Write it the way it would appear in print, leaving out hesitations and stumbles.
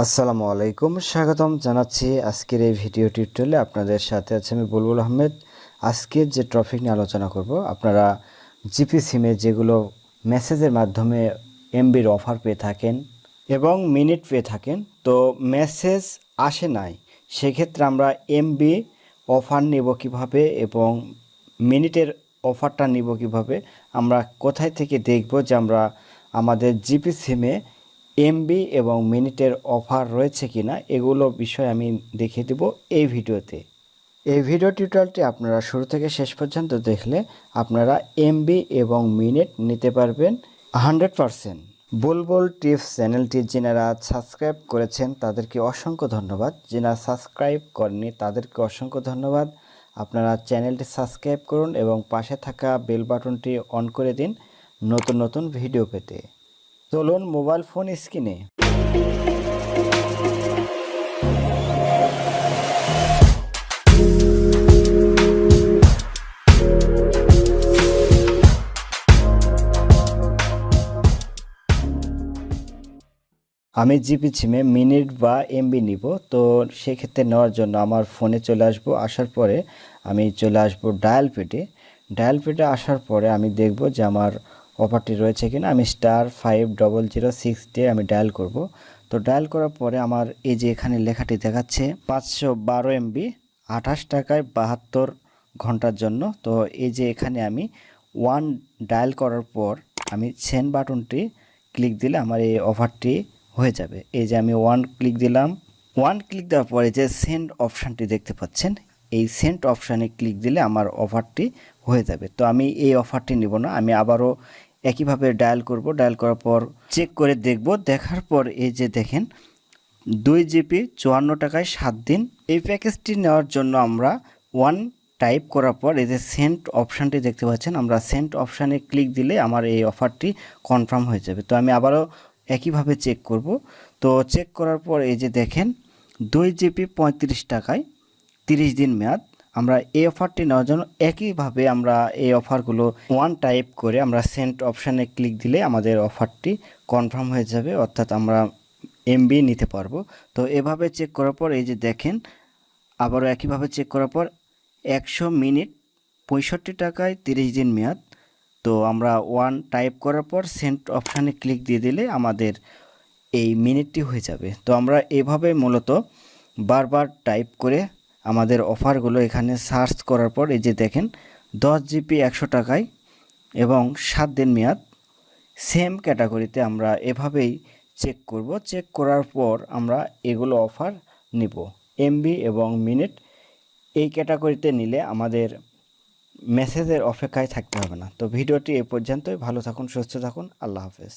আসসালামু আলাইকুম, স্বাগতম জানাচ্ছি আজকের এই ভিডিও টিউটোরিয়ালে। আপনাদের সাথে আছে আমি বুলবুল আহমেদ। আজকের যে টপিক নিয়ে আলোচনা করব, আপনারা জিপি সিমে যেগুলো মেসেজের মাধ্যমে এমবির অফার পেয়ে থাকেন এবং মিনিট পেয়ে থাকেন, তো মেসেজ আসে নাই, সেক্ষেত্রে আমরা এমবি অফার নেব কিভাবে এবং মিনিটের অফারটা নিব কিভাবে, আমরা কোথায় থেকে দেখব যে আমরা আমাদের জিপি সিমে এমবি এবং মিনিটের অফার রয়েছে কিনা, এগুলো বিষয় আমি দেখিয়ে দেব এই ভিডিওতে। এই ভিডিও টিউটোরিয়ালটি আপনারা শুরু থেকে শেষ পর্যন্ত দেখলে আপনারা এমবি এবং মিনিট নিতে পারবেন 100%। বুলবুল টিপস চ্যানেলটি যারা সাবস্ক্রাইব করেছেন তাদেরকে অসংখ্য ধন্যবাদ, যারা সাবস্ক্রাইব করেননি তাদেরকে অসংখ্য ধন্যবাদ। আপনারা চ্যানেলটি সাবস্ক্রাইব করুন এবং পাশে থাকা বেল বাটনটি অন করে দিন নতুন নতুন ভিডিও পেতে। চলুন মোবাইল ফোন স্ক্রিনে আমি জিপি সিমে মিনিট বা এমবি নিব। তো সেক্ষেত্রে নেওয়ার জন্য আমার ফোনে চলে আসবো, আসার পরে আমি চলে আসবো ডায়াল পেডে। ডায়াল পেডে আসার পরে আমি দেখব যে আমার অফারটি রয়েছে কিনা। আমি *5006 দিয়ে আমি ডায়াল করব। তো ডায়াল করার পরে আমার এই যে এখানে লেখাটি দেখাচ্ছে 512 এমবি 28 টাকায় 72 ঘন্টার জন্য। তো এই যে এখানে আমি ওয়ান ডায়াল করার পর আমি সেন্ড বাটনটি ক্লিক দিলে আমার এই অফারটি হয়ে যাবে। এই যে আমি ওয়ান ক্লিক দিলাম, ওয়ান ক্লিক দেওয়ার পরে যে সেন্ড অপশানটি দেখতে পাচ্ছেন, এই সেন্ড অপশানে ক্লিক দিলে আমার অফারটি হয়ে যাবে। তো আমি এই অফারটি নিব না, আমি আবারও একইভাবে ডায়াল করব। ডায়াল করার পর চেক করে দেখব, দেখার পর এই যে দেখেন 2 জিবি 54 টাকায় 7 দিন। এই প্যাকেজটি নেওয়ার জন্য আমরা ওয়ান টাইপ করার পর এই যে সেন্ড অপশানটি দেখতে পাচ্ছেন, আমরা সেন্ড অপশানে ক্লিক দিলে আমার এই অফারটি কনফার্ম হয়ে যাবে। তো আমি আবারও একইভাবে চেক করব। তো চেক করার পর এই যে দেখেন 2 জিবি 35 টাকায় 30 দিন মেয়াদ। আমরা এই অফারটি নেওয়ার জন্য একইভাবে আমরা এই অফারগুলো ওয়ান টাইপ করে আমরা সেন্ড অপশানে ক্লিক দিলে আমাদের অফারটি কনফার্ম হয়ে যাবে, অর্থাৎ আমরা এমবি নিতে পারবো। তো এভাবে চেক করার পর এই যে দেখেন আবারও একইভাবে চেক করার পর 100 মিনিট 65 টাকায় 30 দিন মেয়াদ। তো আমরা ওয়ান টাইপ করার পর সেন্ড অপশানে ক্লিক দিয়ে দিলে আমাদের এই মিনিটটি হয়ে যাবে। তো আমরা এভাবে মূলত বারবার টাইপ করে আমাদের অফারগুলো এখানে সার্চ করার পর এই যে দেখেন 10 জিবি 100 টাকায় এবং 7 দিন মেয়াদ সেম ক্যাটাগরিতে আমরা এভাবেই চেক করব। চেক করার পর আমরা এগুলো অফার নিব। এমবি এবং মিনিট এই ক্যাটাগরিতে নিলে আমাদের মেসেজের অপেক্ষায় থাকতে হবে না। তো ভিডিওটি এ পর্যন্তই। ভালো থাকুন, সুস্থ থাকুন, আল্লাহ হাফেজ।